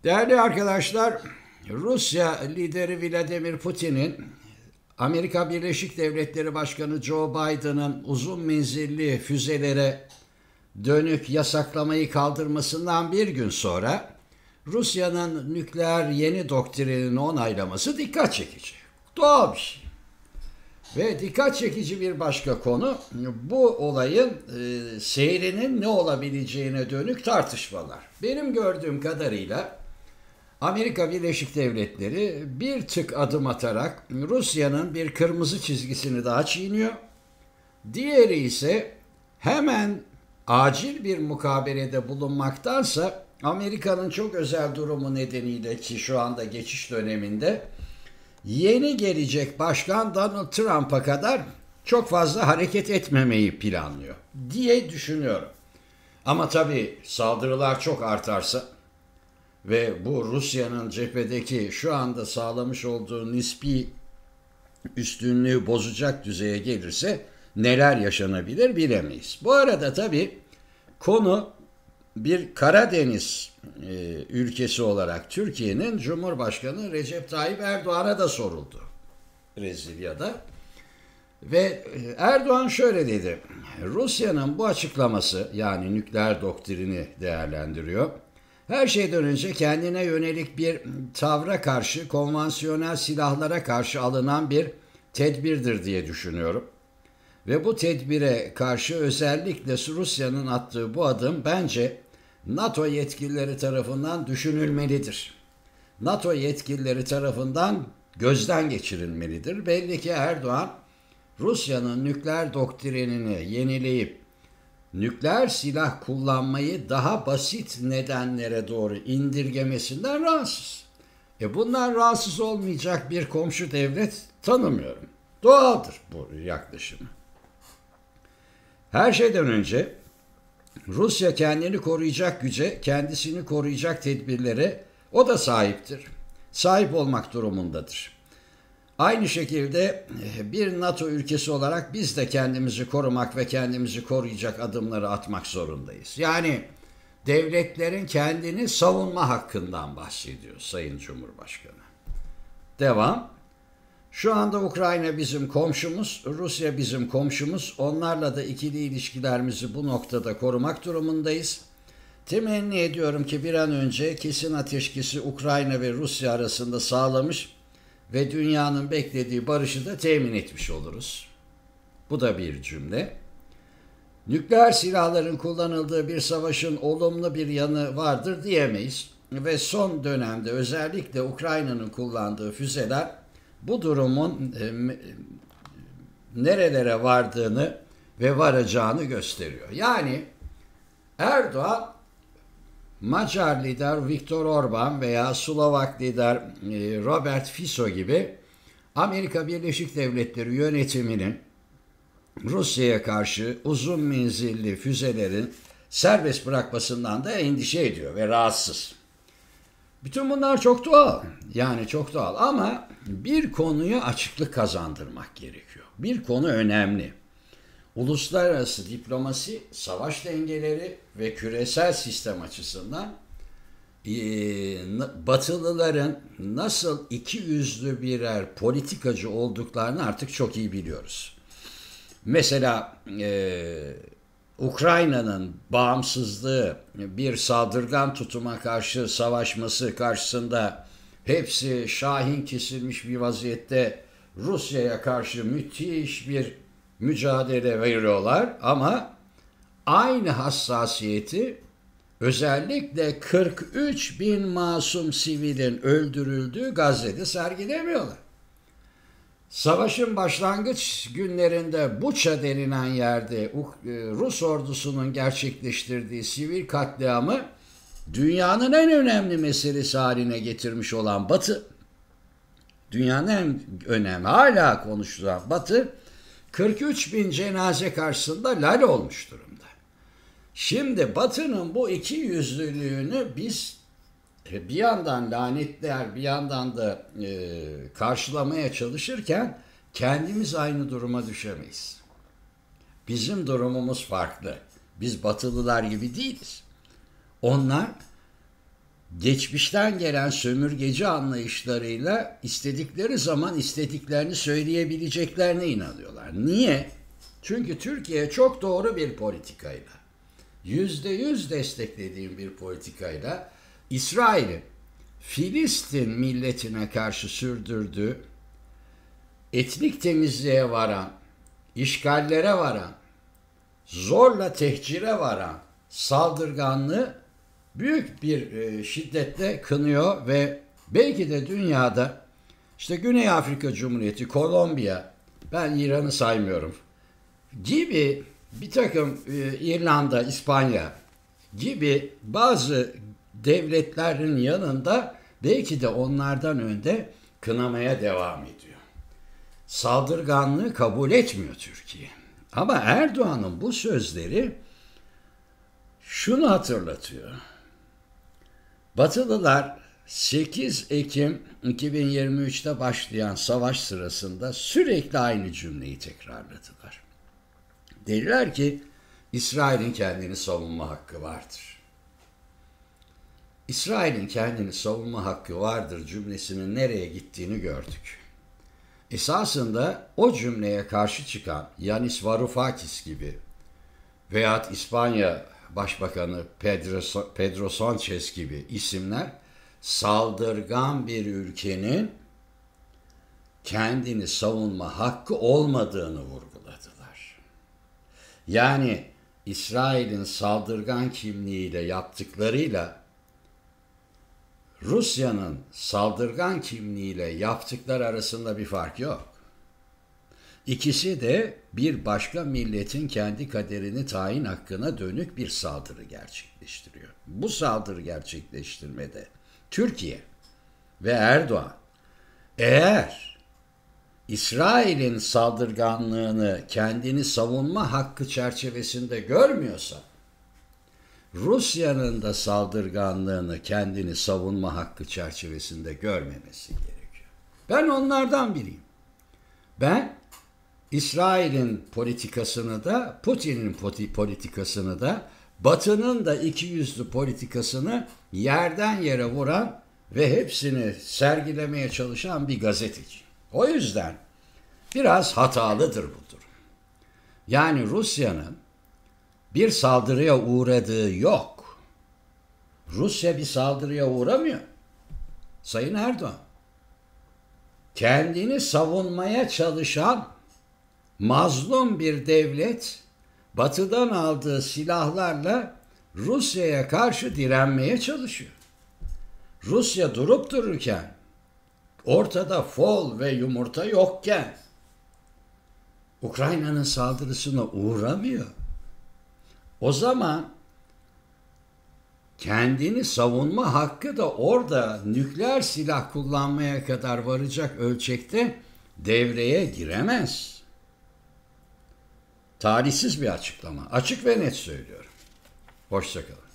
Değerli arkadaşlar, Rusya lideri Vladimir Putin'in Amerika Birleşik Devletleri Başkanı Joe Biden'ın uzun menzilli füzelere dönük yasaklamayı kaldırmasından bir gün sonra Rusya'nın nükleer yeni doktrinini onaylaması dikkat çekici. Doğal bir şey. Ve dikkat çekici bir başka konu bu olayın seyrinin ne olabileceğine dönük tartışmalar. Benim gördüğüm kadarıyla Amerika Birleşik Devletleri bir tık adım atarak Rusya'nın bir kırmızı çizgisini daha çiğniyor. Diğeri ise hemen acil bir mukabelede bulunmaktansa Amerika'nın çok özel durumu nedeniyle ki şu anda geçiş döneminde yeni gelecek başkan Donald Trump'a kadar çok fazla hareket etmemeyi planlıyor diye düşünüyorum. Ama tabii saldırılar çok artarsa ve bu Rusya'nın cephedeki şu anda sağlamış olduğu nispi üstünlüğü bozacak düzeye gelirse neler yaşanabilir bilemeyiz. Bu arada tabii konu bir Karadeniz ülkesi olarak Türkiye'nin Cumhurbaşkanı Recep Tayyip Erdoğan'a da soruldu Brezilya'da. Ve Erdoğan şöyle dedi, Rusya'nın bu açıklaması yani nükleer doktrini değerlendiriyor. Her şeyden önce kendine yönelik bir tavra karşı, konvansiyonel silahlara karşı alınan bir tedbirdir diye düşünüyorum. Ve bu tedbire karşı özellikle Rusya'nın attığı bu adım bence NATO yetkilileri tarafından düşünülmelidir. NATO yetkilileri tarafından gözden geçirilmelidir. Belli ki Erdoğan Rusya'nın nükleer doktrinini yenileyip nükleer silah kullanmayı daha basit nedenlere doğru indirgemesinden rahatsız. Bundan rahatsız olmayacak bir komşu devlet tanımıyorum. Doğaldır bu yaklaşımı. Her şeyden önce Rusya kendini koruyacak güce, kendisini koruyacak tedbirlere o da sahiptir. Sahip olmak durumundadır. Aynı şekilde bir NATO ülkesi olarak biz de kendimizi korumak ve kendimizi koruyacak adımları atmak zorundayız. Yani devletlerin kendini savunma hakkından bahsediyor Sayın Cumhurbaşkanı. Devam. Şu anda Ukrayna bizim komşumuz, Rusya bizim komşumuz. Onlarla da ikili ilişkilerimizi bu noktada korumak durumundayız. Temenni ediyorum ki bir an önce kesin ateşkesi Ukrayna ve Rusya arasında sağlamış ve dünyanın beklediği barışı da temin etmiş oluruz. Bu da bir cümle. Nükleer silahların kullanıldığı bir savaşın olumlu bir yanı vardır diyemeyiz. Ve son dönemde özellikle Ukrayna'nın kullandığı füzeler bu durumun nerelere vardığını ve varacağını gösteriyor. Yani Erdoğan, Macar lider Viktor Orban veya Slovak lider Robert Fico gibi Amerika Birleşik Devletleri yönetiminin Rusya'ya karşı uzun menzilli füzelerin serbest bırakmasından da endişe ediyor ve rahatsız. Bütün bunlar çok doğal. Yani çok doğal ama bir konuya açıklık kazandırmak gerekiyor. Bir konu önemli. Uluslararası diplomasi, savaş dengeleri ve küresel sistem açısından Batılıların nasıl iki yüzlü birer politikacı olduklarını artık çok iyi biliyoruz. Mesela Ukrayna'nın bağımsızlığı bir saldırgan tutuma karşı savaşması karşısında hepsi şahin kesilmiş bir vaziyette Rusya'ya karşı müthiş bir mücadele veriyorlar ama aynı hassasiyeti özellikle 43 bin masum sivilin öldürüldüğü Gazze'de sergilemiyorlar. Savaşın başlangıç günlerinde Buça denilen yerde Rus ordusunun gerçekleştirdiği sivil katliamı dünyanın en önemli meselesi haline getirmiş olan Batı, dünyanın en önemli hala konuşulan Batı, 43 bin cenaze karşısında lal olmuş durumda. Şimdi Batı'nın bu iki yüzlülüğünü biz bir yandan lanetler bir yandan da karşılamaya çalışırken kendimiz aynı duruma düşemeyiz. Bizim durumumuz farklı. Biz Batılılar gibi değiliz. Onlar geçmişten gelen sömürgeci anlayışlarıyla istedikleri zaman istediklerini söyleyebileceklerine inanıyorlar. Niye? Çünkü Türkiye çok doğru bir politikayla, %100 desteklediğim bir politikayla İsrail'in Filistin milletine karşı sürdürdüğü etnik temizliğe varan, işgallere varan, zorla tehcire varan saldırganlığı büyük bir şiddetle kınıyor ve belki de dünyada işte Güney Afrika Cumhuriyeti, Kolombiya, ben İran'ı saymıyorum gibi bir takım İrlanda, İspanya gibi bazı devletlerin yanında belki de onlardan önde kınamaya devam ediyor. Saldırganlığı kabul etmiyor Türkiye. Ama Erdoğan'ın bu sözleri şunu hatırlatıyor. Batılılar 8 Ekim 2023'te başlayan savaş sırasında sürekli aynı cümleyi tekrarladılar. Dediler ki İsrail'in kendini savunma hakkı vardır. İsrail'in kendini savunma hakkı vardır cümlesinin nereye gittiğini gördük. Esasında o cümleye karşı çıkan Yanis Varoufakis gibi veyahut İspanya Başbakanı Pedro Sanchez gibi isimler saldırgan bir ülkenin kendini savunma hakkı olmadığını vurguladılar. Yani İsrail'in saldırgan kimliğiyle yaptıklarıyla Rusya'nın saldırgan kimliğiyle yaptıkları arasında bir fark yok. İkisi de bir başka milletin kendi kaderini tayin hakkına dönük bir saldırı gerçekleştiriyor. Bu saldırı gerçekleştirmede Türkiye ve Erdoğan eğer İsrail'in saldırganlığını kendini savunma hakkı çerçevesinde görmüyorsa Rusya'nın da saldırganlığını kendini savunma hakkı çerçevesinde görmemesi gerekiyor. Ben onlardan biriyim. Ben İsrail'in politikasını da, Putin'in politikasını da, Batı'nın da ikiyüzlü politikasını yerden yere vuran ve hepsini sergilemeye çalışan bir gazeteci. O yüzden biraz hatalıdır bu durum. Yani Rusya'nın bir saldırıya uğradığı yok. Rusya bir saldırıya uğramıyor. Sayın Erdoğan, kendini savunmaya çalışan mazlum bir devlet, Batı'dan aldığı silahlarla Rusya'ya karşı direnmeye çalışıyor. Rusya durup dururken, ortada fol ve yumurta yokken, Ukrayna'nın saldırısına uğramıyor. O zaman kendini savunma hakkı da orada nükleer silah kullanmaya kadar varacak ölçekte devreye giremez. Talihsiz bir açıklama. Açık ve net söylüyorum. Hoşça kalın.